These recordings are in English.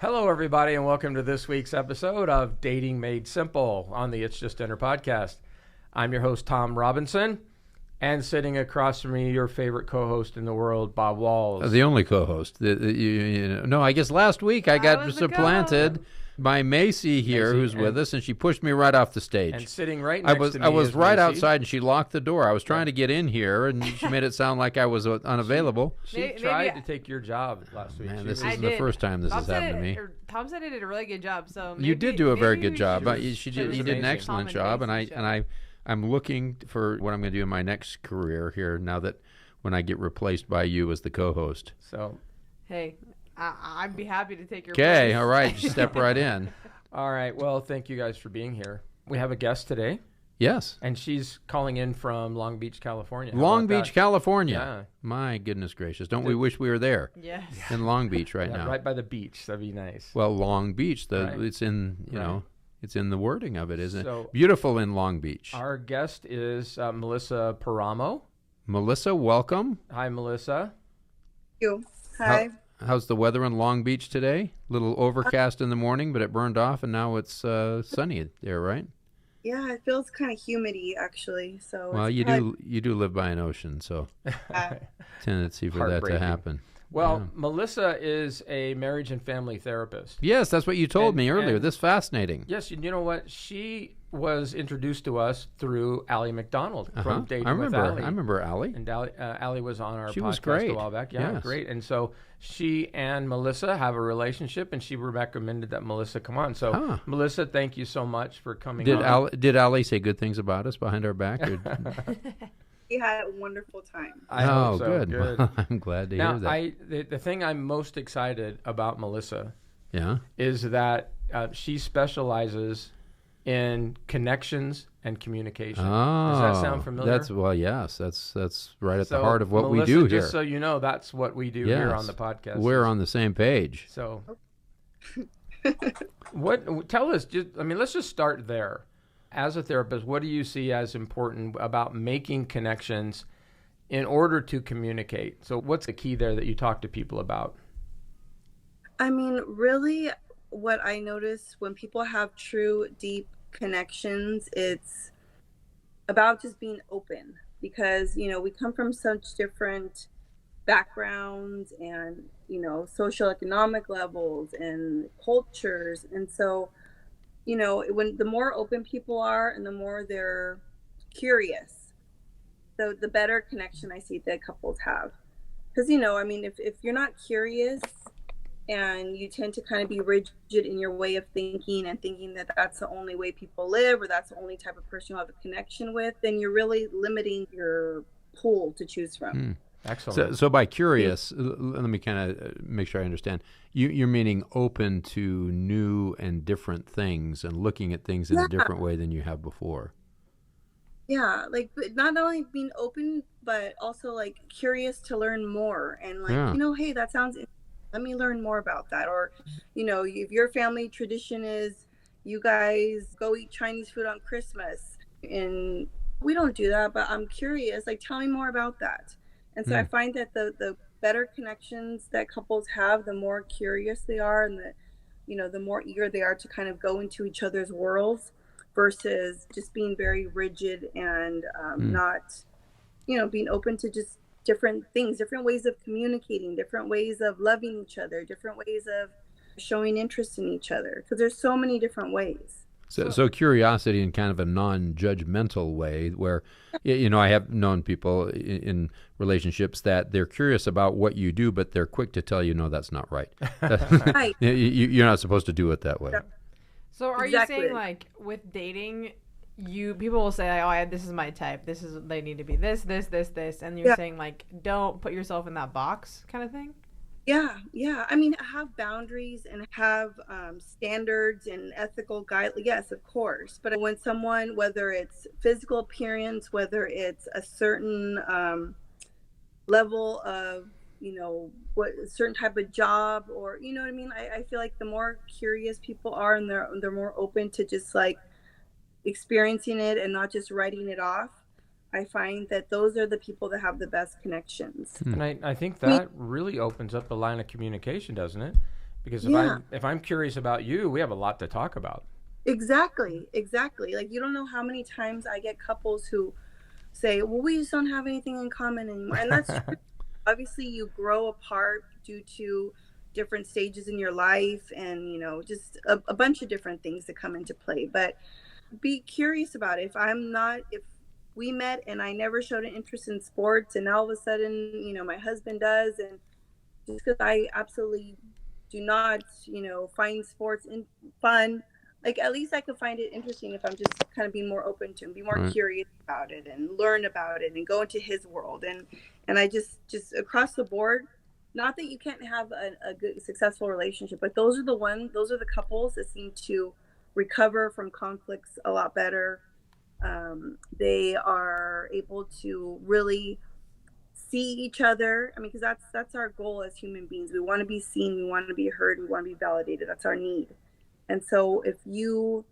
Hello, everybody, and welcome to this week's episode of Dating Made Simple on the It's Just Dinner podcast. I'm your host, Tom Robinson, and sitting across from me, your favorite co-host in the world, Bob Walls. The only co-host. No, I guess last week I got supplanted by Macy here, who's with us, and she pushed me right off the stage. And sitting right next to me I was right Macy. outside, and she locked the door. I was trying to get in here, and she made it sound like I was unavailable. She tried to take your job last week. Man, this isn't the first time this has happened to me. Tom said I did a really good job. So you did do a very good job. You did an excellent job, and I'm looking for what I'm going to do in my next career here now that when I get replaced by you as the co-host. So, hey, I'd be happy to take your Okay, place. all right, just step right in. All right, well, thank you guys for being here. We have a guest today. Yes. And she's calling in from Long Beach, California. Long Beach, California. Yeah. My goodness gracious. Don't we wish we were there? Yes. In Long Beach right now. Right by the beach. That'd be nice. Well, Long Beach, Right. it's in, Right. it's in the wording of it, isn't So, it? Beautiful in Long Beach. Our guest is Melissa Paramo. Melissa, welcome. Hi, Melissa. Thank you. Hi. How's the weather in Long Beach today? A little overcast in the morning, but it burned off, and now it's sunny there, right? Yeah, it feels kind of humidy actually. So Well, it's you do live by an ocean, so tendency for that to Heartbreaking. happen. Well, Yeah. Melissa is a marriage and family therapist. Yes, that's what you told me earlier. and- This is fascinating. Yes, you know what? She was introduced to us through Allie McDonald from Dating with Allie. I remember Allie. And Allie was on our She podcast was great. a while back. Yeah, Yes. great. And so she and Melissa have a relationship, and she recommended that Melissa come on. So, Melissa, thank you so much for coming on. Did Allie say good things about us behind our back? Or... We had a wonderful time. I hope so. Good. Well, I'm glad to hear that. The thing I'm most excited about Melissa Yeah. is that she specializes in connections and communication. Oh, Does that sound familiar? Yes. That's right at the So, heart of what Melissa, we do here. Just so you know, that's what we do here on the podcast. We're on the same page. So, tell us, let's just start there. As a therapist, what do you see as important about making connections in order to communicate? So what's the key there that you talk to people about? I mean, really what I notice when people have true, deep connections, it's about just being open because, we come from such different backgrounds and, social economic levels and cultures. And so, when the more open people are and the more they're curious, the better connection I see that couples have. Because, if you're not curious and you tend to kind of be rigid in your way of thinking and thinking that that's the only way people live or that's the only type of person you have a connection with, then you're really limiting your pool to choose from. Excellent. So by curious, let me kind of make sure I understand. You're meaning open to new and different things and looking at things in a different way than you have before. Yeah, but not only being open, but also curious to learn more and hey, that sounds interesting. Let me learn more about that. Or, if your family tradition is you guys go eat Chinese food on Christmas and we don't do that, but I'm curious, tell me more about that. And so I find that the better connections that couples have, the more curious they are and the more eager they are to kind of go into each other's worlds versus just being very rigid and not, being open to just different things, different ways of communicating, different ways of loving each other, different ways of showing interest in each other. Because there's so many different ways. So curiosity in kind of a non-judgmental way where, I have known people in relationships that they're curious about what you do, but they're quick to tell you, no, that's not right. Right. You're not supposed to do it that way. So are you saying with dating, people will say this is my type. They need to be this, and you're saying don't put yourself in that box kind of thing? Yeah. I mean, have boundaries and have standards and ethical guidelines. Yes, of course. But when someone, whether it's physical appearance, whether it's a certain level of, what a certain type of job, or you know what I mean, I feel like the more curious people are and they're more open to just experiencing it and not just writing it off, I find that those are the people that have the best connections. And I think that really opens up a line of communication, doesn't it? Because if I'm curious about you, we have a lot to talk about. Exactly. Like, you don't know how many times I get couples who say, well, we just don't have anything in common anymore. And that's true. Obviously, you grow apart due to different stages in your life and, just a bunch of different things that come into play. But be curious about it. If we met and I never showed an interest in sports and all of a sudden, my husband does, and just because I absolutely do not, find sports fun, like at least I could find it interesting if I'm just kind of being more open to and be more curious about it and learn about it and go into his world. And I just across the board, not that you can't have a good, successful relationship, but those are the couples that seem to recover from conflicts a lot better. They are able to really see each other. I mean, because that's our goal as human beings. We want to be seen, we want to be heard, we want to be validated. That's our need. And so if you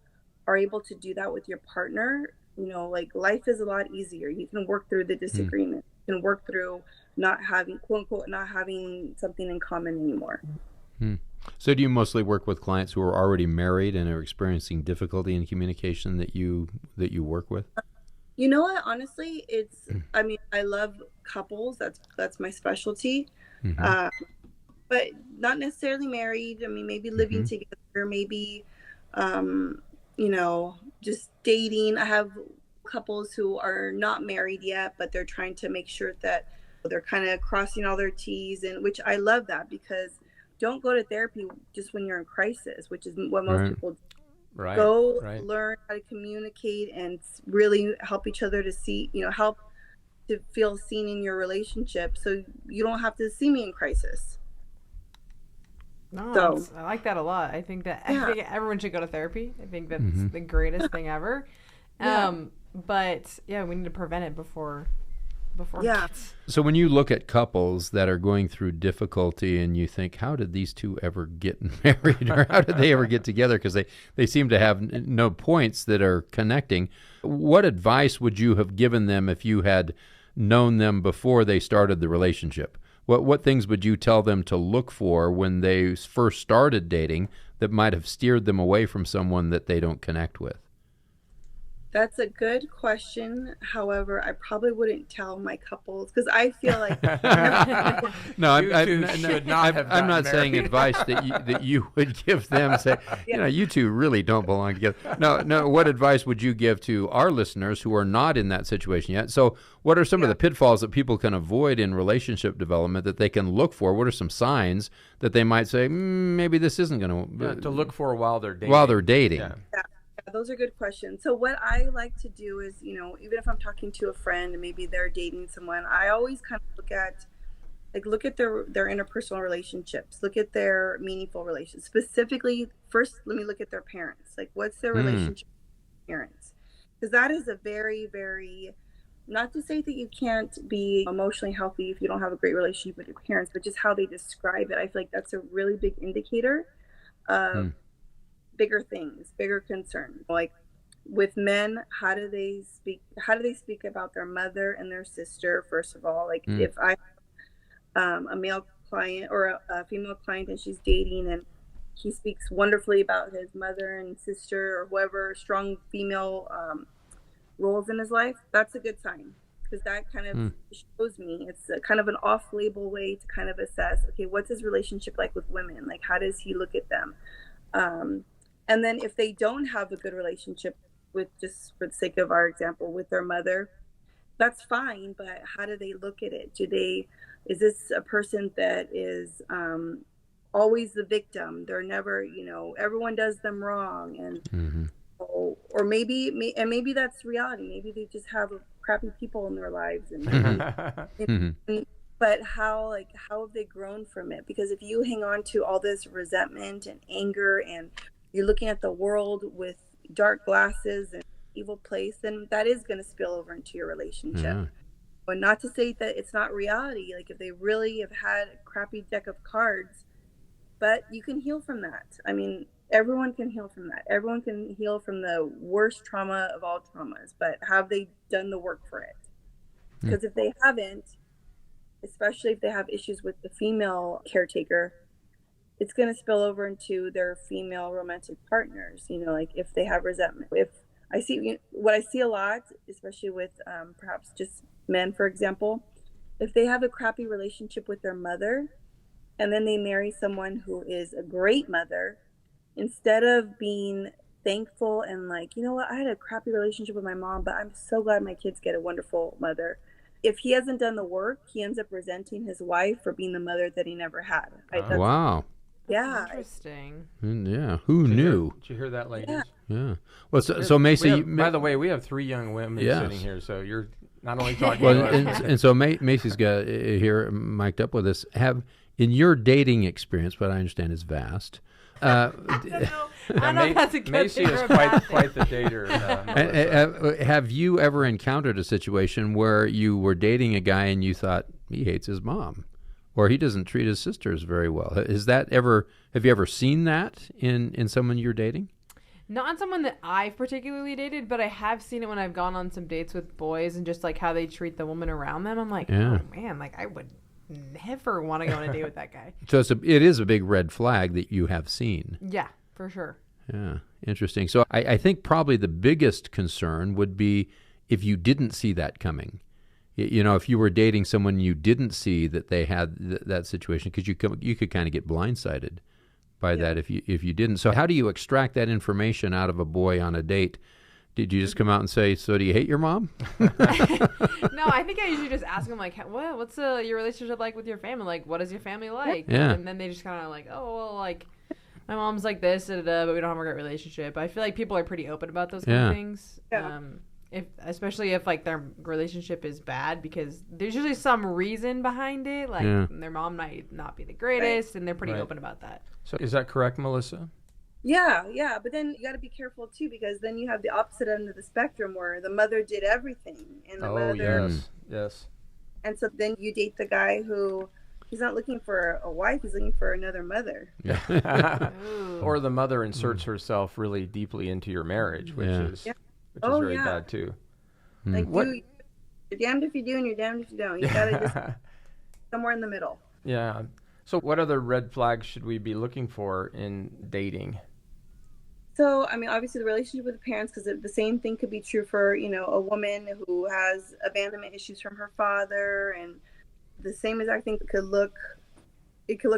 are able to do that with your partner, like life is a lot easier. You can work through the disagreement. You can work through not having, quote unquote, not having something in common anymore. So do you mostly work with clients who are already married and are experiencing difficulty in communication that you work with? You know what? Honestly, I love couples. That's my specialty. But not necessarily married. I mean, maybe living together, maybe, just dating. I have couples who are not married yet, but they're trying to make sure that they're kind of crossing all their T's, and which I love that, because don't go to therapy just when you're in crisis, which is what most people do. Go learn how to communicate and really help each other to see, help to feel seen in your relationship, so you don't have to see me in crisis. No, I like that a lot. I think everyone should go to therapy. I think that's the greatest thing ever. But we need to prevent it before it gets. So when you look at couples that are going through difficulty and you think, how did these two ever get married, or how did they ever get together? Because they seem to have no points that are connecting. What advice would you have given them if you had known them before they started the relationship? What things would you tell them to look for when they first started dating that might have steered them away from someone that they don't connect with? That's a good question. However, I probably wouldn't tell my couples, because I feel like no, I'm not saying advice that you would give them. Say, you two really don't belong together. No. What advice would you give to our listeners who are not in that situation yet? So, what are some of the pitfalls that people can avoid in relationship development that they can look for? What are some signs that they might say, maybe this isn't going to look for while they're dating? Yeah, those are good questions. So what I like to do is, even if I'm talking to a friend and maybe they're dating someone, I always kind of look at their interpersonal relationships, look at their meaningful relations. Specifically, first, let me look at their parents. Like, what's their relationship with parents? Because that is a very, very, not to say that you can't be emotionally healthy if you don't have a great relationship with your parents, but just how they describe it. I feel like that's a really big indicator of bigger things, bigger concerns. Like with men, how do they speak about their mother and their sister? First of all, like if I have a male client or a female client and she's dating and he speaks wonderfully about his mother and sister or whoever strong female roles in his life, that's a good sign, because that kind of shows me it's a kind of an off-label way to kind of assess, okay, what's his relationship like with women? Like, how does he look at them? And then if they don't have a good relationship with, just for the sake of our example, with their mother, that's fine. But how do they look at it? Is this a person that is always the victim? They're never, everyone does them wrong. And or maybe that's reality. Maybe they just have crappy people in their lives. But how have they grown from it? Because if you hang on to all this resentment and anger and you're looking at the world with dark glasses and evil place, then that is going to spill over into your relationship. But not to say that it's not reality. Like, if they really have had a crappy deck of cards, but you can heal from that. I mean, everyone can heal from that. Everyone can heal from the worst trauma of all traumas, but have they done the work for it? Because if they haven't, especially if they have issues with the female caretaker, it's going to spill over into their female romantic partners. You know, like if they have resentment. If I see what I see a lot, especially with perhaps just men, for example, if they have a crappy relationship with their mother and then they marry someone who is a great mother, instead of being thankful and like, you know what, I had a crappy relationship with my mom, but I'm so glad my kids get a wonderful mother. If he hasn't done the work, he ends up resenting his wife for being the mother that he never had. Wow. Yeah. Interesting. Yeah. Who knew? Did you hear that, ladies? Yeah. Well, so Macy. By the way, we have 3 young women sitting here, so you're not only talking about and so Macy's got here mic'd up with us. In your dating experience, what I understand is vast. I don't know if that's a good Macy thing is or a bad quite the dater. Have you ever encountered a situation where you were dating a guy and you thought he hates his mom, or he doesn't treat his sisters very well? Have you ever seen that in someone you're dating? Not on someone that I've particularly dated, but I have seen it when I've gone on some dates with boys and just like how they treat the woman around them. I'm like, oh man, like I would never want to go on a date with that guy. So it is a big red flag that you have seen. Yeah, for sure. Yeah, interesting. So I think probably the biggest concern would be if you didn't see that coming. You know, if you were dating someone you didn't see that they had that situation, because you could kind of get blindsided by that if you didn't. So how do you extract that information out of a boy on a date? Did you just come out and say, so do you hate your mom? No, I think I usually just ask them, like, what's your relationship like with your family? Like, what is your family like? Yeah. And then they just kind of like, oh, well, like, my mom's like this, but we don't have a great relationship. I feel like people are pretty open about those kind of things. Yeah. Especially if, like, their relationship is bad, because there's usually some reason behind it. Like, their mom might not be the greatest, and they're pretty open about that. So is that correct, Melissa? Yeah, but then you got to be careful too, because then you have the opposite end of the spectrum where the mother did everything, and the mother. Yes. And so then you date the guy who he's not looking for a wife; he's looking for another mother. Yeah. Or the mother inserts herself really deeply into your marriage, which is very bad too. Like, you're damned if you do, and you're damned if you don't. You got to just somewhere in the middle. Yeah. So what other red flags should we be looking for in dating? So, I mean, obviously the relationship with the parents, because the same thing could be true for, a woman who has abandonment issues from her father, and the same exact thing could look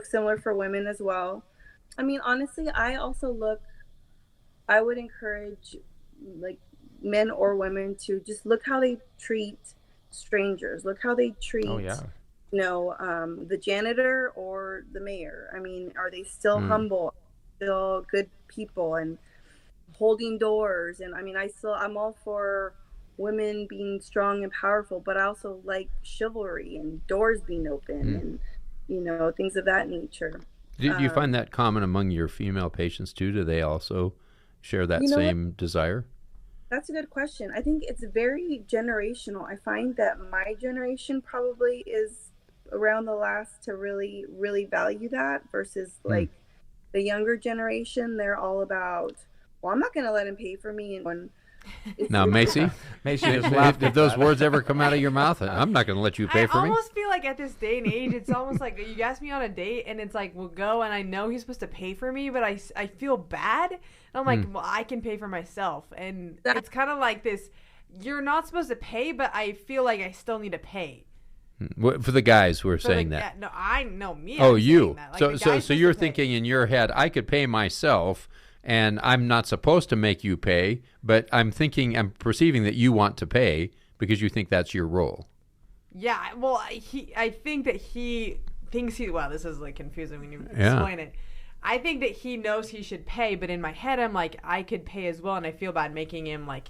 similar for women as well. I mean, honestly, I would encourage, like, men or women to just look how they treat strangers. Look how they treat, the janitor or the mayor. I mean, are they still humble, still good people, and holding doors? And I mean, I'm all for women being strong and powerful, but I also like chivalry and doors being open and things of that nature. Do you find that common among your female patients too? Do they also share that same desire? That's a good question. I think it's very generational. I find that my generation probably is around the last to really, really value that, versus like the younger generation. They're all about, well, I'm not going to let him pay for me. And now, Macy just laughed. If those words ever come out of your mouth, I'm not going to let you pay for me. I almost feel like at this day and age, it's almost like you ask me on a date and it's like, we'll go, and I know he's supposed to pay for me, but I feel bad. And I'm like, well, I can pay for myself. And it's kind of like this, you're not supposed to pay, but I feel like I still need to pay. For the guys who are saying that. No, I know me. Oh, you. Like, so you're thinking in your head, I could pay myself, and I'm not supposed to make you pay, but I'm perceiving that you want to pay because you think that's your role. Yeah, well, I think that he thinks wow, this is like confusing when you explain it. I think that he knows he should pay, but in my head, I'm like, I could pay as well, and I feel bad making him like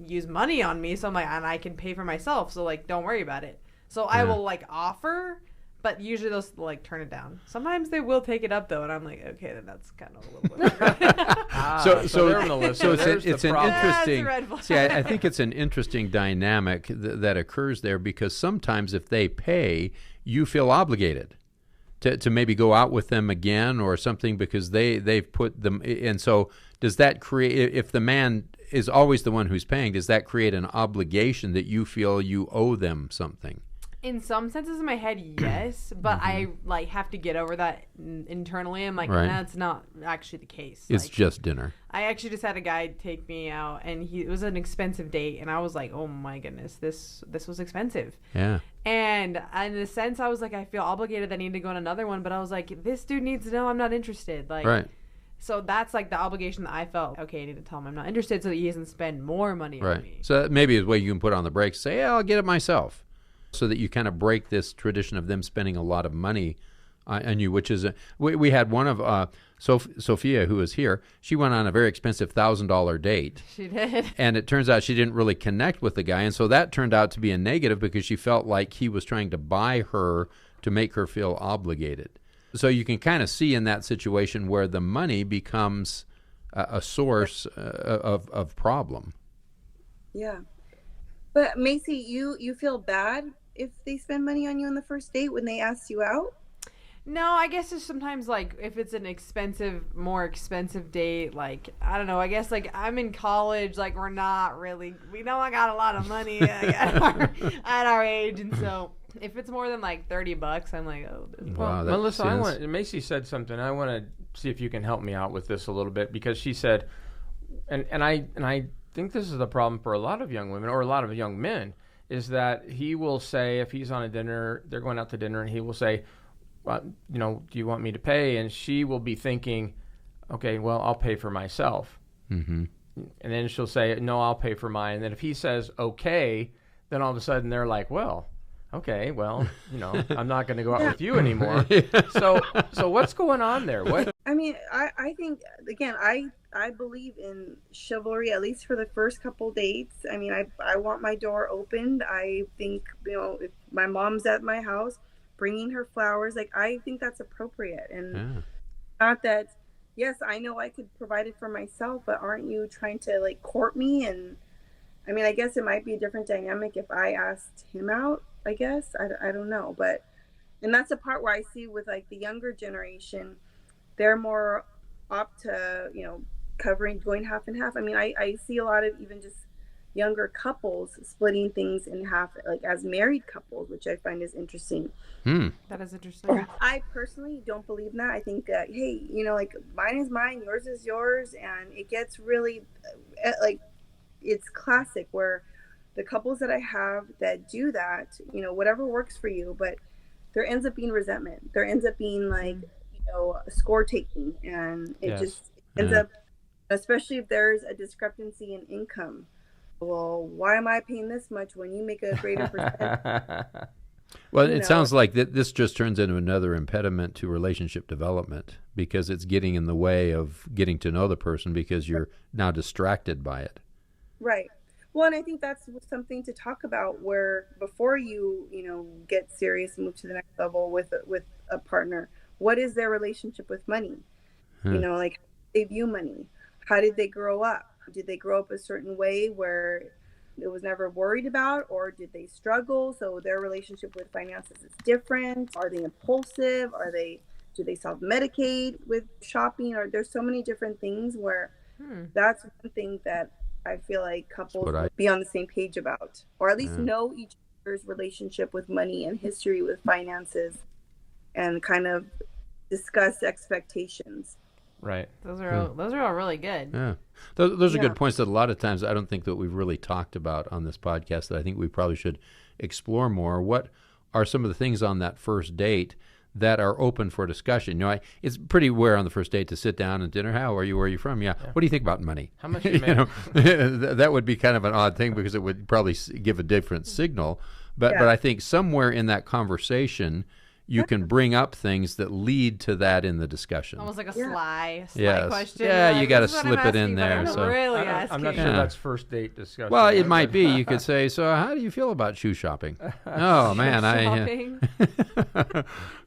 use money on me, so I'm like, and I can pay for myself, so like, don't worry about it. So I will like offer, but usually they'll like turn it down. Sometimes they will take it up though, and I'm like, okay, then that's kind of a little bit. So it's an interesting. See, I think it's an interesting dynamic that occurs there, because sometimes if they pay, you feel obligated to maybe go out with them again or something, because they've put them. And so does that create, if the man is always the one who's paying, does that create an obligation that you feel you owe them something? In some senses in my head, yes, but I like have to get over that internally. I'm like, that's not actually the case. It's like, just dinner. I actually just had a guy take me out, and it was an expensive date, and I was like, oh my goodness, this was expensive. Yeah. And in a sense, I was like, I feel obligated that I need to go on another one, but I was like, this dude needs to know I'm not interested. Like, right. So that's like the obligation that I felt. Okay, I need to tell him I'm not interested, so that he doesn't spend more money on me. So that maybe is a way you can put on the brakes. Say, yeah, I'll get it myself. So that you kind of break this tradition of them spending a lot of money on you, which is we had one of Sophia, who is here. She went on a very expensive $1,000 date. She did, and it turns out she didn't really connect with the guy, and so that turned out to be a negative because she felt like he was trying to buy her to make her feel obligated. So you can kind of see in that situation where the money becomes a source of problem. Yeah, but Macy, you feel bad if they spend money on you on the first date when they ask you out? No, I guess it's sometimes like if it's an more expensive date, like I don't know. I guess like I'm in college, like we know I got a lot of money at our age, and so if it's more than like $30, I'm like, oh, this is wow. Melissa, Macy said something. I want to see if you can help me out with this a little bit because she said, and I think this is the problem for a lot of young women or a lot of young men. Is that he will say, if he's on a dinner, they're going out to dinner, and he will say, well, do you want me to pay? And she will be thinking, okay, well, I'll pay for myself. Mm-hmm. And then she'll say, no, I'll pay for mine. And then if he says, okay, then all of a sudden they're like, well, okay, well, I'm not going to go out with you anymore. So what's going on there? What? I mean, I think, again, I believe in chivalry, at least for the first couple dates. I mean, I want my door opened. I think, if my mom's at my house, bringing her flowers, like, I think that's appropriate. And not that, yes, I know I could provide it for myself, but aren't you trying to, like, court me? And, I mean, I guess it might be a different dynamic if I asked him out, I guess. I don't know. But, and that's the part where I see with, like, the younger generation, they're more up to, going half and half. I mean, I see a lot of even just younger couples splitting things in half, like as married couples, which I find is interesting. That is interesting. I personally don't believe in that. I think that, hey, like mine is mine, yours is yours, and it gets really, like, it's classic where the couples that I have that do that, whatever works for you, but there ends up being resentment. There ends up being like, score taking, and it just ends up, especially if there's a discrepancy in income. Well, why am I paying this much when you make a greater percent? Well, it sounds like this just turns into another impediment to relationship development because it's getting in the way of getting to know the person because you're now distracted by it. Right. Well, and I think that's something to talk about where before you, get serious and move to the next level with a partner, what is their relationship with money? Like, how do they view money? How did they grow up? Did they grow up a certain way where it was never worried about, or did they struggle? So their relationship with finances is different. Are they impulsive? Do they self-medicate with shopping? Or there's so many different things where that's one thing that I feel like couples would be on the same page about, or at least know each other's relationship with money and history with finances, and kind of discuss expectations. Right. Those are all really good. Yeah. Those are good points that a lot of times I don't think that we've really talked about on this podcast that I think we probably should explore more. What are some of the things on that first date that are open for discussion? It's pretty rare on the first date to sit down and dinner. How are you? Where are you from? Yeah. What do you think about money? How much you make? That would be kind of an odd thing because it would probably give a different signal. But I think somewhere in that conversation, you can bring up things that lead to that in the discussion. Almost like a sly yes. question. Yeah, like, you got to slip it in there. I'm not sure that's first date discussion. Well, it might be. You could say, so how do you feel about shoe shopping? Oh, man. Shopping?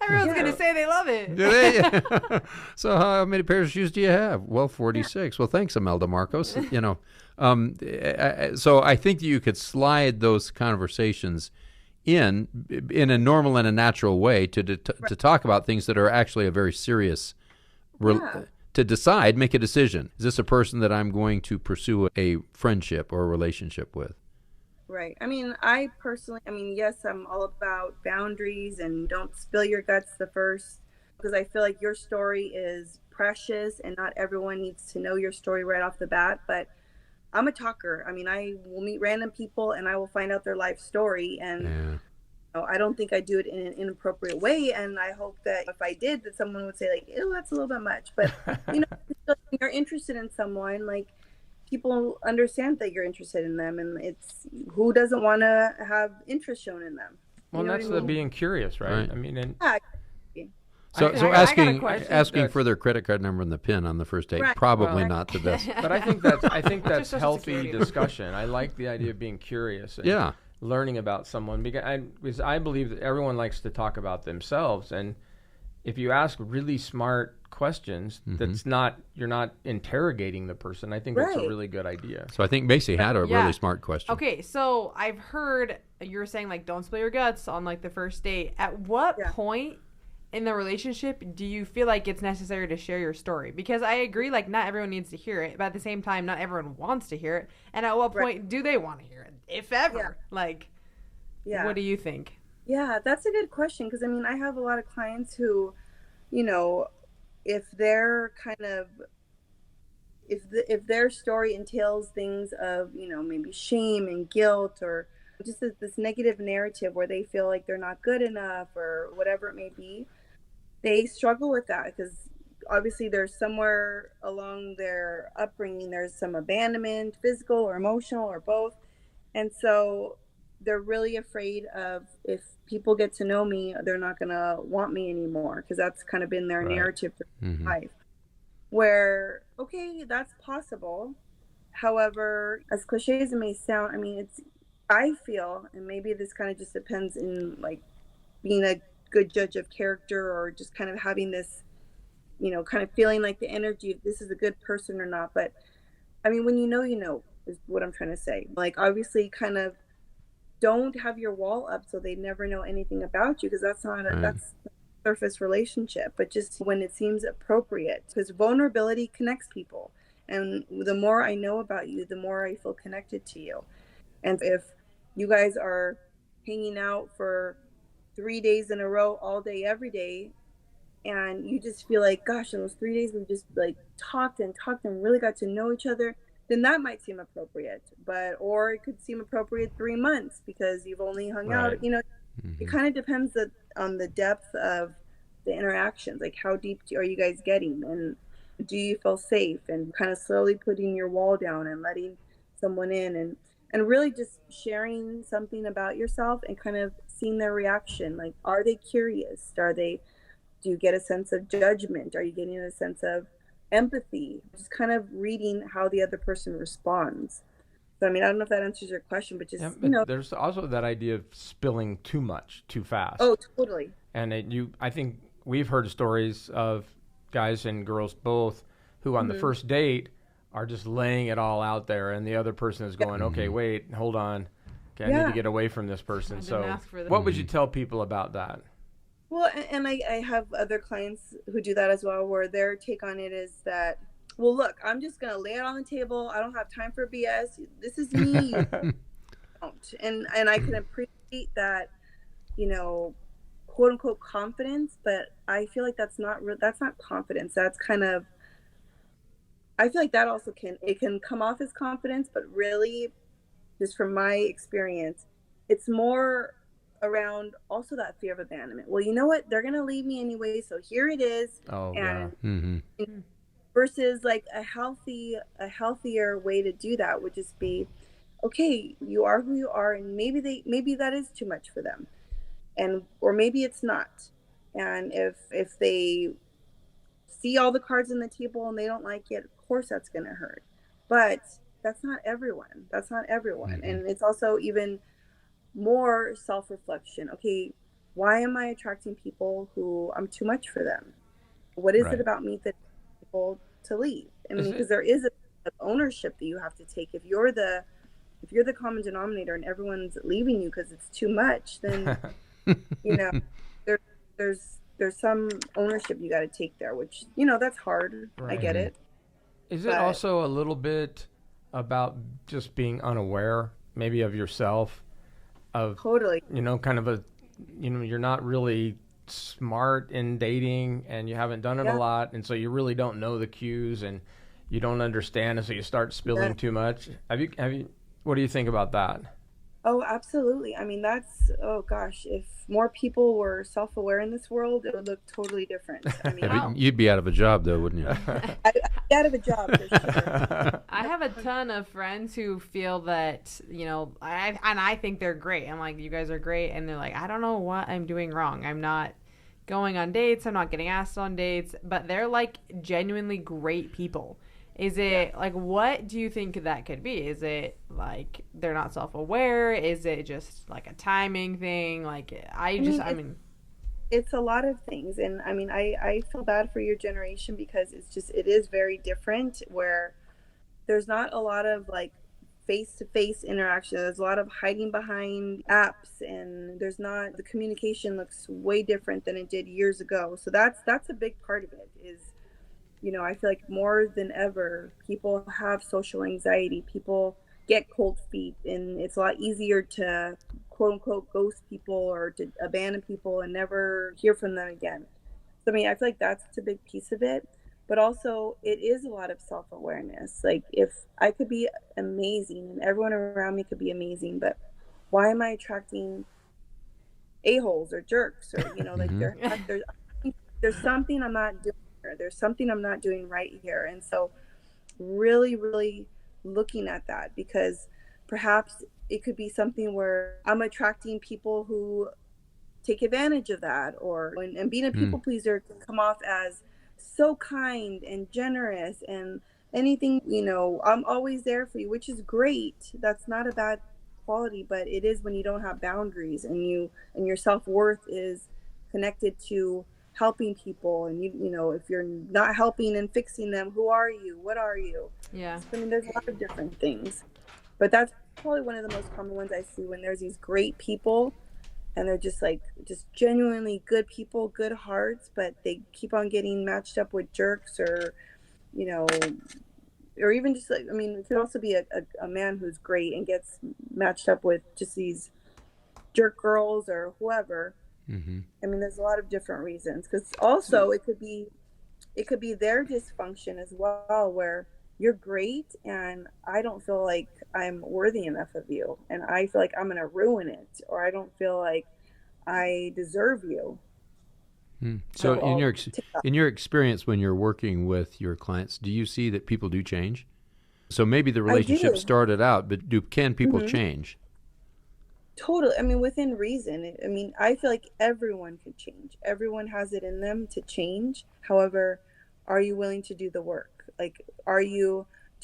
Everyone's going to say they love it. Do they? So how many pairs of shoes do you have? Well, 46. Well, thanks, Imelda Marcos. So I think that you could slide those conversations in a normal and a natural way to talk about things that are actually a very serious to decide, make a decision. Is this a person that I'm going to pursue a friendship or a relationship with? Right. I mean, I personally, I mean, yes, I'm all about boundaries and don't spill your guts the first, because I feel like your story is precious and not everyone needs to know your story right off the bat. But I'm a talker. I mean, I will meet random people and I will find out their life story. And Yeah. I don't think I do it in an inappropriate way. And I hope that if I did, that someone would say, like, ew, that's a little bit much. But, you know, when you're interested in someone, like, people understand that you're interested in them, and it's who doesn't want to have interest shown in them. Well, know that's what I the mean? being curious, right? Right. I mean, and Yeah. So, I so got a asking question. for their credit card number and the PIN on the first date, Right. probably Well, not the best. but I think that's Just Social healthy Security. discussion. I like the idea of being curious and Yeah. learning about someone, because I believe that everyone likes to talk about themselves, and if you ask really smart questions, you're not interrogating the person. I think that's a Right. really good idea. So I think Macy had a Yeah. really smart question. Okay, so I've heard you were saying, like, don't spill your guts on, like, the first date. At what Yeah. point in the relationship do you feel like it's necessary to share your story? Because I agree, like, not everyone needs to hear it, but at the same time, not everyone wants to hear it. And at what point do they want to hear it, if ever? Yeah. Like, Yeah. what do you think? Yeah, that's a good question, because I mean, I have a lot of clients who, you know, if they're kind of if their story entails things of, you know, maybe shame and guilt, or just this negative narrative where they feel like they're not good enough or whatever it may be, they struggle with that, because obviously there's somewhere along their upbringing there's some abandonment, physical or emotional or both. And so they're really afraid of, if people get to know me, they're not going to want me anymore, because that's kind of been their Right. narrative for life. Where, okay, that's possible. However, as cliche as it may sound, I mean, I feel, and maybe this kind of just depends in, like, being a good judge of character, or just kind of having this, you know, kind of feeling like the energy if this is a good person or not. But I mean, when you know, is what I'm trying to say. Like, obviously, kind of don't have your wall up so they never know anything about you, because that's not that's a surface relationship. But just when it seems appropriate, because vulnerability connects people, and the more I know about you, the more I feel connected to you. And if you guys are hanging out for 3 days in a row, all day, every day, and you just feel like, gosh, in those 3 days we just, like, talked and really got to know each other, then that might seem appropriate. Or it could seem appropriate 3 months because you've only hung Right. out. You know, it kind of depends on the depth of the interactions. Like, how deep are you guys getting, and do you feel safe, and kind of slowly putting your wall down and letting someone in, and really just sharing something about yourself and kind of seeing their reaction. Like, are they curious? Do you get a sense of judgment? Are you getting a sense of empathy? Just kind of reading how the other person responds. So, I mean, I don't know if that answers your question, but just, Yeah, you know. there's also that idea of spilling too much too fast. Oh, totally. And I think we've heard stories of guys and girls both who on the first date are just laying it all out there, and the other person is going, okay, wait, hold on. Okay, I need to get away from this person. I didn't So ask for this. what would you tell people about that? Well, and I have other clients who do that as well, where their take on it is that, well, look, I'm just going to lay it on the table. I don't have time for BS. This is me. You don't. And I can appreciate that, you know, quote unquote confidence, but I feel like that's not confidence. That's kind of, I feel like that also can come off as confidence, but really, just from my experience, it's more around also that fear of abandonment. Well, you know what? They're going to leave me anyway, so here it is. Oh, and versus, like, a healthier way to do that would just be, okay, you are who you are, and maybe that is too much for them, or maybe it's not. And if they see all the cards on the table and they don't like it, of course that's going to hurt. But that's not everyone. And it's also even more self-reflection. Okay, why am I attracting people who I'm too much for them? What is it about me that people to leave? I mean, because there is a ownership that you have to take. If you're the common denominator and everyone's leaving you because it's too much, then you know, there's some ownership you got to take there, which, you know, that's hard. Right. I get it. Is it also a little bit about just being unaware? maybe of yourself, of Totally. kind of you're not really smart in dating and you haven't done it a lot, and so you really don't know the cues and you don't understand, and so you start spilling too much. Have you what do you think about that? Oh, absolutely. I mean, oh gosh, if more people were self-aware in this world, it would look totally different. I mean, You'd be out of a job, though, wouldn't you? I'd be out of a job for sure. I have a ton of friends who feel that, I think they're great. I'm like, you guys are great. And they're like, I don't know what I'm doing wrong. I'm not going on dates. I'm not getting asked on dates. But they're like genuinely great people. Is it like, what do you think that could be? Is it like they're not self-aware? Is it just like a timing thing? Like, I mean, it's a lot of things. And I mean, I feel bad for your generation because it is very different, where there's not a lot of like face-to-face interaction. There's a lot of hiding behind apps, and the communication looks way different than it did years ago. So that's a big part of it is, I feel like more than ever, people have social anxiety. People get cold feet, and it's a lot easier to quote unquote ghost people or to abandon people and never hear from them again. So, I mean, I feel like that's a big piece of it. But also, it is a lot of self-awareness. Like, if I could be amazing and everyone around me could be amazing, but why am I attracting a-holes or jerks or, like there's something I'm not doing. There's something I'm not doing right here. And so really, really looking at that, because perhaps it could be something where I'm attracting people who take advantage of that, and being a people pleaser can come off as so kind and generous and anything, I'm always there for you, which is great. That's not a bad quality, but it is when you don't have boundaries and your self-worth is connected to helping people, and if you're not helping and fixing them, who are you? What are you? Yeah. I mean, there's a lot of different things, but that's probably one of the most common ones I see, when there's these great people and they're just genuinely good people, good hearts, but they keep on getting matched up with jerks, or or even just like, I mean, it could also be a man who's great and gets matched up with just these jerk girls or whoever. Mm-hmm. I mean, there's a lot of different reasons, because also it could be their dysfunction as well, where you're great and I don't feel like I'm worthy enough of you, and I feel like I'm going to ruin it, or I don't feel like I deserve you. So in your experience, when you're working with your clients, do you see that people do change? So maybe the relationship started out, but can people change? Totally. I mean, within reason. I mean, I feel like everyone could change. Everyone has it in them to change. However, are you willing to do the work? Like, do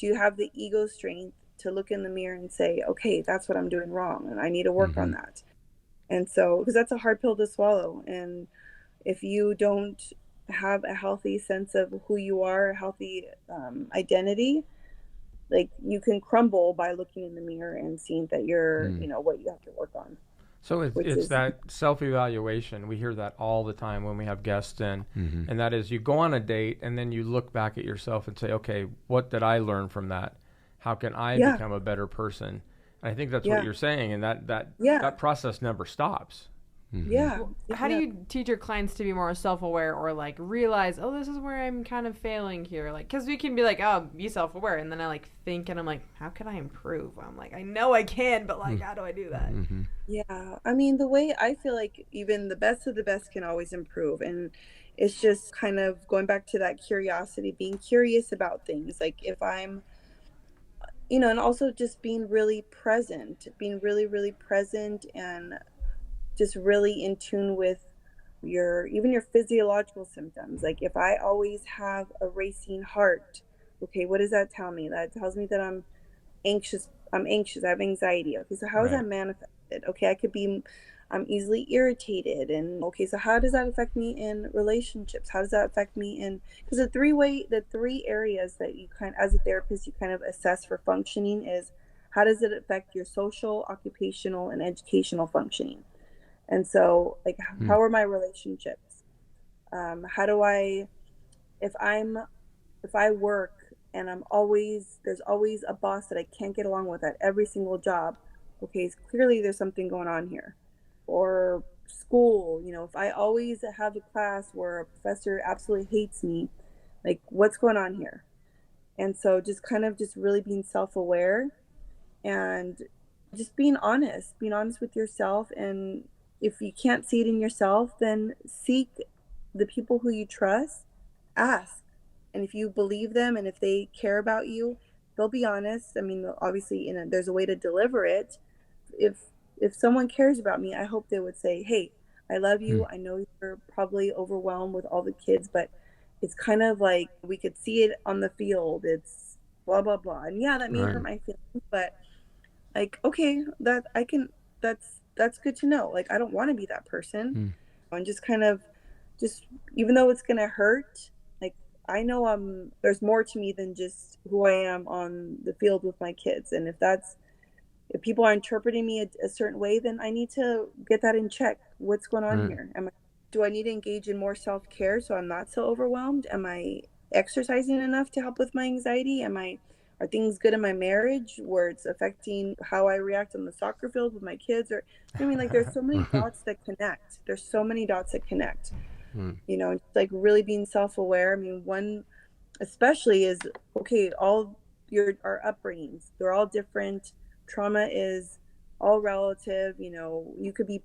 you have the ego strength to look in the mirror and say, okay, that's what I'm doing wrong, and I need to work on that. And so, because that's a hard pill to swallow. And if you don't have a healthy sense of who you are, a healthy identity, like, you can crumble by looking in the mirror and seeing that you're, what you have to work on. So it's that self-evaluation. We hear that all the time when we have guests in, and that is, you go on a date and then you look back at yourself and say, okay, what did I learn from that? How can I become a better person? And I think that's what you're saying, and that process never stops. Yeah. How do you teach your clients to be more self-aware, or like realize, oh, this is where I'm kind of failing here? Like, because we can be like, oh, be self-aware, and then I like think, and I'm like, how can I improve? I'm like, I know I can, but like, how do I do that? Yeah, I mean, the way I feel like even the best of the best can always improve, and it's just kind of going back to that curiosity, being curious about things. Like, if I'm, and also just being really really, really present, and just really in tune with even your physiological symptoms. Like, if I always have a racing heart, okay, what does that tell me? That tells me that I'm anxious, I have anxiety. Okay, so how is that manifested? Okay, I'm easily irritated, and okay, so how does that affect me in relationships? How does that affect me because the three areas that you as a therapist, you kind of assess for functioning is, how does it affect your social, occupational, and educational functioning? And so, like, how are my relationships? How do if I work and there's always a boss that I can't get along with at every single job, okay, clearly there's something going on here. Or school, if I always have a class where a professor absolutely hates me, like what's going on here? And so just kind of just really being self-aware and just being honest with yourself. And if you can't see it in yourself, then seek the people who you trust, ask. And if you believe them and if they care about you, they'll be honest. I mean, obviously, there's a way to deliver it. If someone cares about me, I hope they would say, "Hey, I love you. I know you're probably overwhelmed with all the kids, but it's kind of like we could see it on the field. It's blah blah blah." And yeah, that may hurt my feelings, but like, okay, that's good to know. Like, I don't want to be that person. And just kind of just even though it's gonna hurt, like I know there's more to me than just who I am on the field with my kids. And if people are interpreting me a certain way, then I need to get that in check. What's going on here? Do I need to engage in more self-care so I'm not so overwhelmed? Am I exercising enough to help with my anxiety? Are things good in my marriage where it's affecting how I react on the soccer field with my kids? Or I mean, like there's so many dots that connect. Just like really being self-aware. I mean, one especially is, okay, our upbringings, they're all different. Trauma is all relative. You could be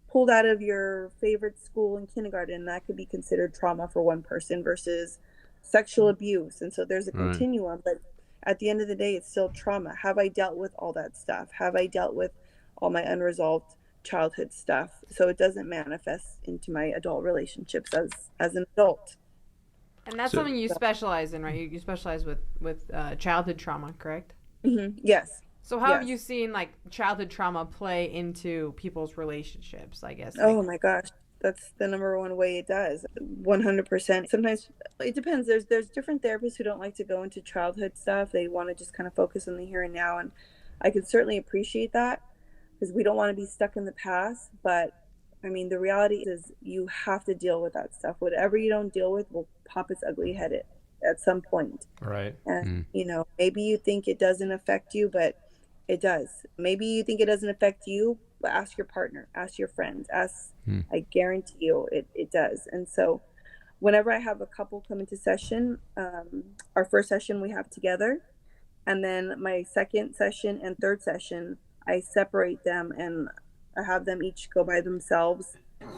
pulled out of your favorite school in kindergarten, and that could be considered trauma for one person versus sexual abuse. And so there's a continuum, but at the end of the day, it's still trauma. Have I dealt with all that stuff? Have I dealt with all my unresolved childhood stuff so it doesn't manifest into my adult relationships as an adult? And that's something you specialize in, right? You specialize with childhood trauma, correct? Mm-hmm. Yes. So how have you seen like childhood trauma play into people's relationships, I guess? Oh my gosh. That's the number one way it does. 100%. Sometimes it depends. There's different therapists who don't like to go into childhood stuff. They want to just kind of focus on the here and now. And I can certainly appreciate that because we don't want to be stuck in the past. But I mean, the reality is you have to deal with that stuff. Whatever you don't deal with will pop its ugly head at some point. Right. And, maybe you think it doesn't affect you, but it does. Maybe you think it doesn't affect you, but ask your partner, ask your friends, I guarantee you it does. And so whenever I have a couple come into session, our first session we have together, and then my second session and third session, I separate them and I have them each go by themselves,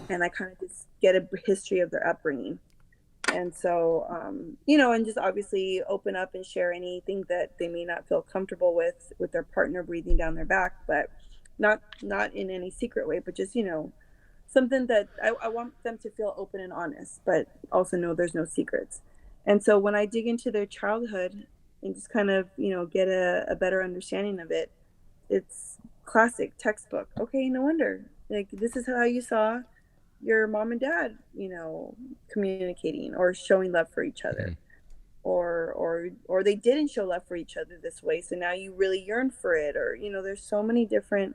and I kind of just get a history of their upbringing. And so, and just obviously open up and share anything that they may not feel comfortable with their partner breathing down their back, but not in any secret way, but just, something that I want them to feel open and honest, but also know there's no secrets. And so when I dig into their childhood and just kind of, get a better understanding of it, it's classic textbook. Okay, no wonder. Like, this is how you saw your mom and dad, communicating or showing love for each other, or they didn't show love for each other this way, so now you really yearn for it, or there's so many different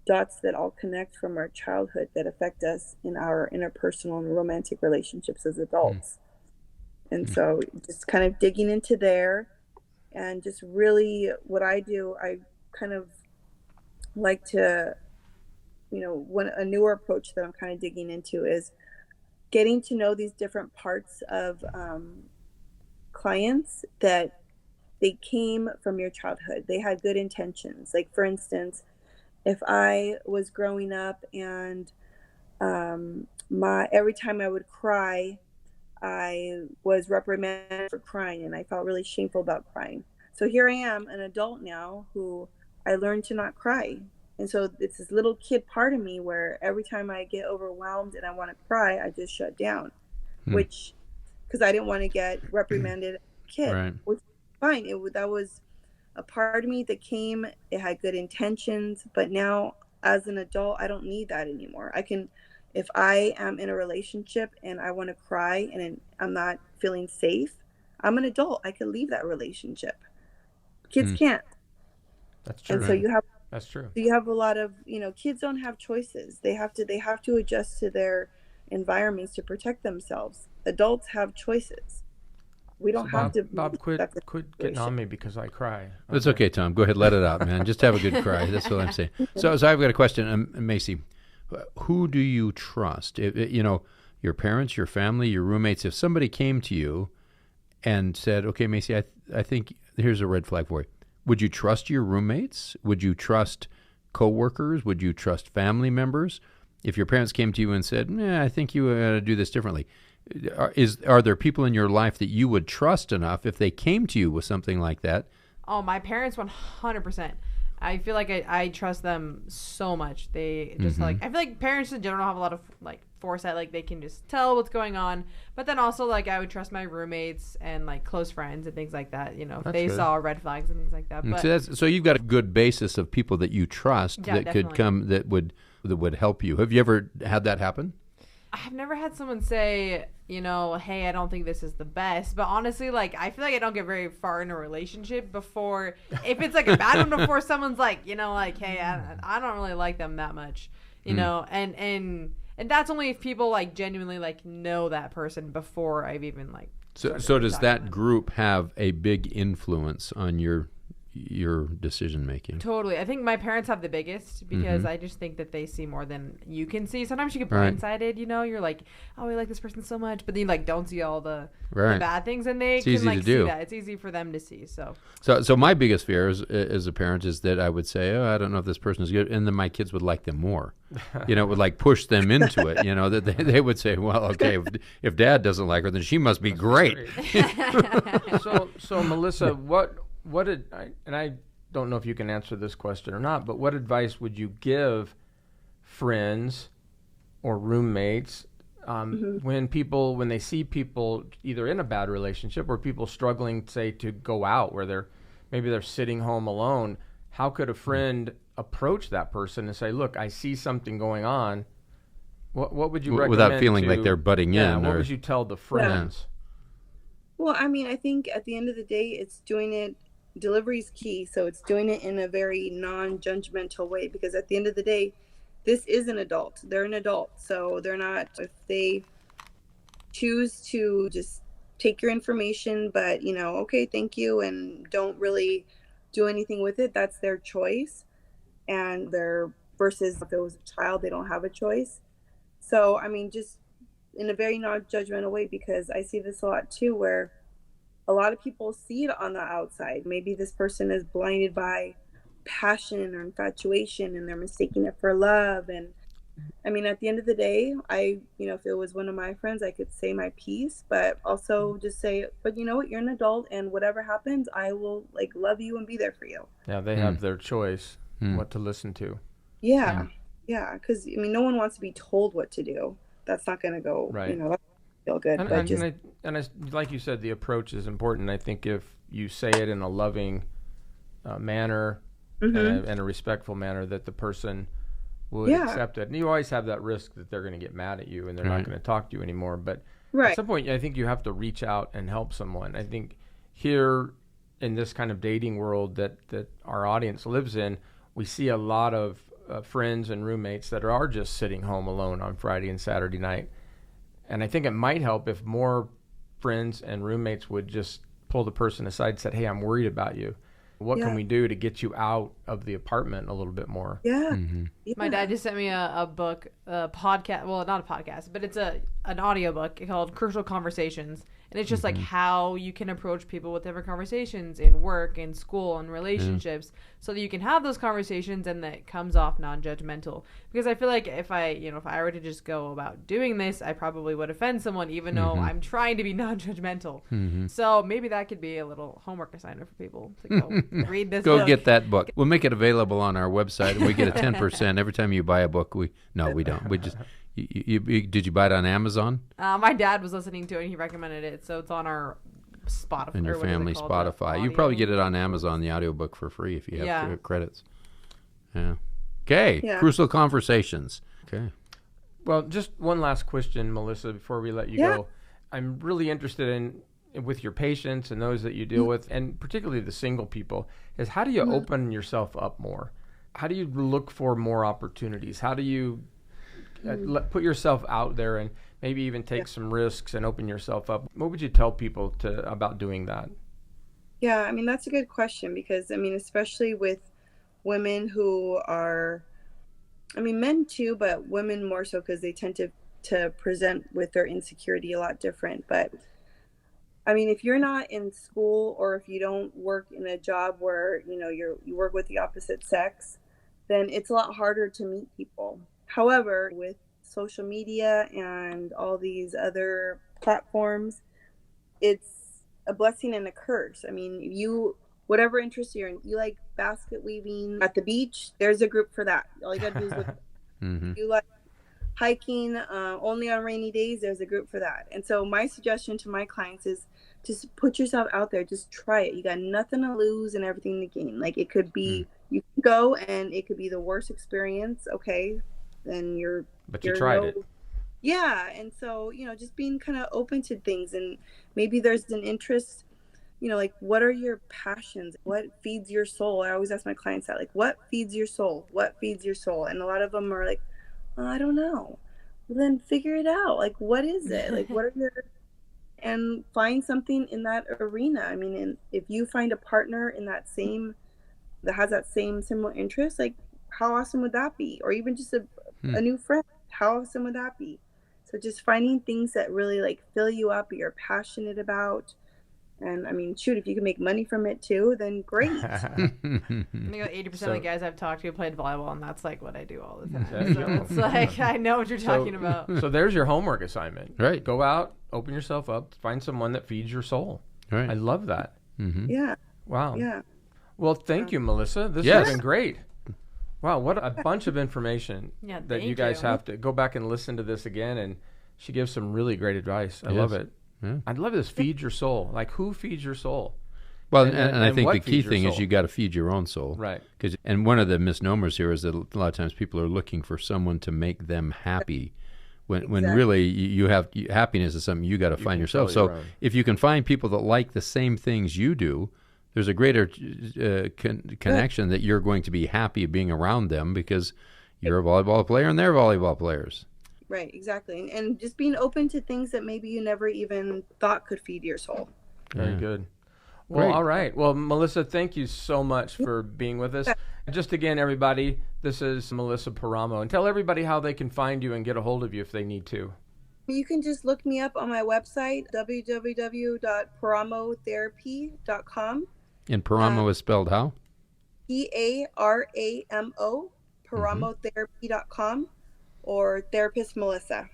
dots that all connect from our childhood that affect us in our interpersonal and romantic relationships as adults. And so just kind of digging into there, and just really what I do, I kind of like to, when a newer approach that I'm kind of digging into is getting to know these different parts of clients that they came from your childhood. They had good intentions. Like, for instance, if I was growing up and every time I would cry, I was reprimanded for crying, and I felt really shameful about crying. So here I am, an adult now, who I learned to not cry. And so it's this little kid part of me where every time I get overwhelmed and I want to cry, I just shut down, which, because I didn't want to get reprimanded as a kid, which was fine. That was a part of me that came, it had good intentions, but now as an adult, I don't need that anymore. If I am in a relationship and I want to cry and I'm not feeling safe, I'm an adult. I can leave that relationship. Kids can't. That's true. And so that's true. You have a lot of, kids don't have choices. They have to adjust to their environments to protect themselves. Adults have choices. We don't have to. Bob, quit getting on me because I cry. Okay. It's okay, Tom. Go ahead, let it out, man. Just have a good cry. That's what I'm saying. So I've got a question, Macy. Who do you trust? Your parents, your family, your roommates. If somebody came to you and said, "Okay, Macy, I think here's a red flag for you," would you trust your roommates? Would you trust coworkers? Would you trust family members? If your parents came to you and said, "I think you ought to do this differently," are there people in your life that you would trust enough if they came to you with something like that? Oh, my parents, 100%. I feel like I trust them so much. They just I feel like parents in general have a lot of foresight. Like they can just tell what's going on. But then also I would trust my roommates and close friends and things like that. If they saw red flags and things like that. But so you've got a good basis of people that you trust that definitely could come that would help you. Have you ever had that happen? I've never had someone say, hey, I don't think this is the best. But honestly, I feel like I don't get very far in a relationship before, if it's a bad one, before someone's hey, I don't really like them that much, and that's only if people genuinely know that person before I've even So does that group have a big influence on your decision making? Totally. I think my parents have the biggest because I just think that they see more than you can see. Sometimes you get blindsided, you're like, oh, I like this person so much, but then you don't see all the bad things, and they can see that. It's easy for them to see. So my biggest fear as a parent is that I would say, oh, I don't know if this person is good, and then my kids would like them more. It would push them into it. That they would say, well, okay, if Dad doesn't like her, then she must be great. So Melissa, and I don't know if you can answer this question or not, but what advice would you give friends or roommates when they see people either in a bad relationship or people struggling, say, to go out where they're sitting home alone? How could a friend approach that person and say, look, I see something going on? What would you recommend? Without feeling like they're butting in? What would you tell the friends? Yeah. Well, I think at the end of the day, it's doing it. Delivery is key, so it's doing it in a very non-judgmental way, because at the end of the day, this is an adult. They're an adult, so they're not, if they choose to just take your information, but okay, thank you, and don't really do anything with it, that's their choice. And versus if it was a child, they don't have a choice. So just in a very non-judgmental way, because I see this a lot too, where a lot of people see it on the outside. Maybe this person is blinded by passion or infatuation, and they're mistaking it for love. And at the end of the day, if it was one of my friends, I could say my piece, but also just say, but you know what, you're an adult, and whatever happens, I will love you and be there for you. Yeah, they have their choice what to listen to. Yeah, because no one wants to be told what to do. That's not going to go. Right. Feel good. And like you said, the approach is important. I think if you say it in a loving manner and a respectful manner, that the person would accept it. And you always have that risk that they're going to get mad at you and they're not going to talk to you anymore. But at some point, I think you have to reach out and help someone. I think here in this kind of dating world that our audience lives in, we see a lot of friends and roommates that are just sitting home alone on Friday and Saturday night. And I think it might help if more friends and roommates would just pull the person aside and said, hey, I'm worried about you. What can we do to get you out of the apartment a little bit more? Yeah. My dad just sent me a book, a podcast. Well, not a podcast, but it's an audiobook called Crucial Conversations. And it's just how you can approach people with different conversations in work, in school, and relationships, so that you can have those conversations and that it comes off non-judgmental. Because I feel like if I were to just go about doing this, I probably would offend someone, even though I'm trying to be non-judgmental. So maybe that could be a little homework assignment for people to go read this book. Go get that book. We'll make it available on our website, and we get a 10% every time you buy a book. We don't. We just... did you buy it on Amazon? My dad was listening to it, and he recommended it, so it's on our Spotify. And your family Spotify. You probably get it on Amazon, the audiobook, for free if you have credits. Yeah. Okay. Yeah. Crucial Conversations. Okay. Well, just one last question, Melissa, before we let you go. I'm really interested in with your patients and those that you deal with, and particularly the single people, is how do you open yourself up more? How do you look for more opportunities? How do you put yourself out there? And maybe even take some risks and open yourself up. What would you tell people about doing that? Yeah, I mean, that's a good question because, I mean, especially with women who are, I mean, men too, but women more so because they tend to present with their insecurity a lot different. But I mean, if you're not in school or if you don't work in a job where, you know, you work with the opposite sex, then it's a lot harder to meet people. However, with social media and all these other platforms, it's a blessing and a curse. I mean, whatever interest you're in, you like basket weaving at the beach, there's a group for that. All you gotta do is look. You like hiking only on rainy days, there's a group for that. And so my suggestion to my clients is just put yourself out there, just try it. You got nothing to lose and everything to gain. Like, it could be you can go and it could be the worst experience. Okay, then you tried it. Yeah. And so, you know, just being kind of open to things, and maybe there's an interest, you know, like, what are your passions? What feeds your soul? I always ask my clients that, like, what feeds your soul? What feeds your soul? And a lot of them are like, oh, I don't know. Well, then figure it out. Like, what is it? Like, what are your, and find something in that arena. I mean, and if you find a partner in that has that same similar interest, like, how awesome would that be? Or even just a new friend, how awesome would that be? So just finding things that really, like, fill you up, you're passionate about. And I mean, shoot, if you can make money from it too, then great. I think 80% of the guys I've talked to played volleyball, and that's like what I do all the time. So it's like, I know what you're talking about. So there's your homework assignment. Right. Go out, open yourself up, find someone that feeds your soul. Right. I love that. Yeah. Wow. Yeah. Well, thank you, Melissa. This has been great. Wow, what a bunch of information that you guys have to go back and listen to this again. And she gives some really great advice. I love it. Yeah. I'd love this. Feed your soul. Like, who feeds your soul? Well, and I think the key thing is you got to feed your own soul. Right. And one of the misnomers here is that a lot of times people are looking for someone to make them happy. When really you have happiness is something you got to find yourself. So if you can find people that like the same things you do, there's a greater connection that you're going to be happy being around them because you're a volleyball player and they're volleyball players. Right, exactly. And just being open to things that maybe you never even thought could feed your soul. Very good. Well, all right. Well, Melissa, thank you so much for being with us. Just again, everybody, this is Melissa Paramo. And tell everybody how they can find you and get a hold of you if they need to. You can just look me up on my website, www.paramotherapy.com. And Paramo is spelled how? Paramo, paramotherapy.com, or therapist Melissa.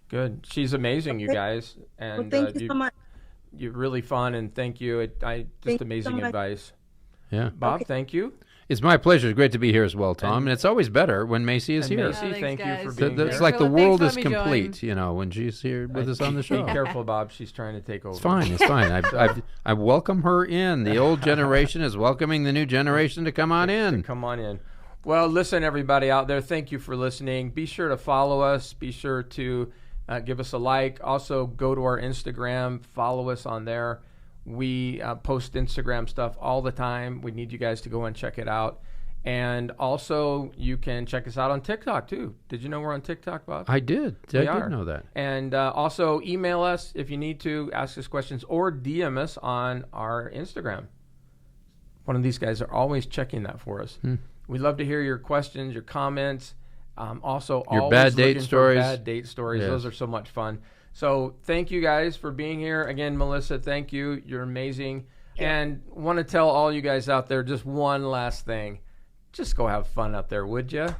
Good. She's amazing, you guys. And well, thank you so much. You're really fun, and thank you. Just amazing advice. Yeah. Bob, thank you. It's my pleasure. It's great to be here as well, Tom. And it's always better when Macy is here. Macy, thank you for being here. It's like the world is complete, you know, when she's here with us on the show. Be careful, Bob. She's trying to take over. It's fine. It's fine. I welcome her in. The old generation is welcoming the new generation to come on in. Come on in. Well, listen, everybody out there, thank you for listening. Be sure to follow us. Be sure to give us a like. Also, go to our Instagram. Follow us on there. We post Instagram stuff all the time. We need you guys to go and check it out. And also, you can check us out on TikTok, too. Did you know we're on TikTok, Bob? I did. I did know that. And also, email us if you need to, ask us questions, or DM us on our Instagram. One of these guys are always checking that for us. We love to hear your questions, your comments. Also, your bad date stories. Bad date stories. Yes. Those are so much fun. So thank you guys for being here. Again, Melissa, thank you. You're amazing. Yeah. And want to tell all you guys out there just one last thing. Just go have fun out there, would you?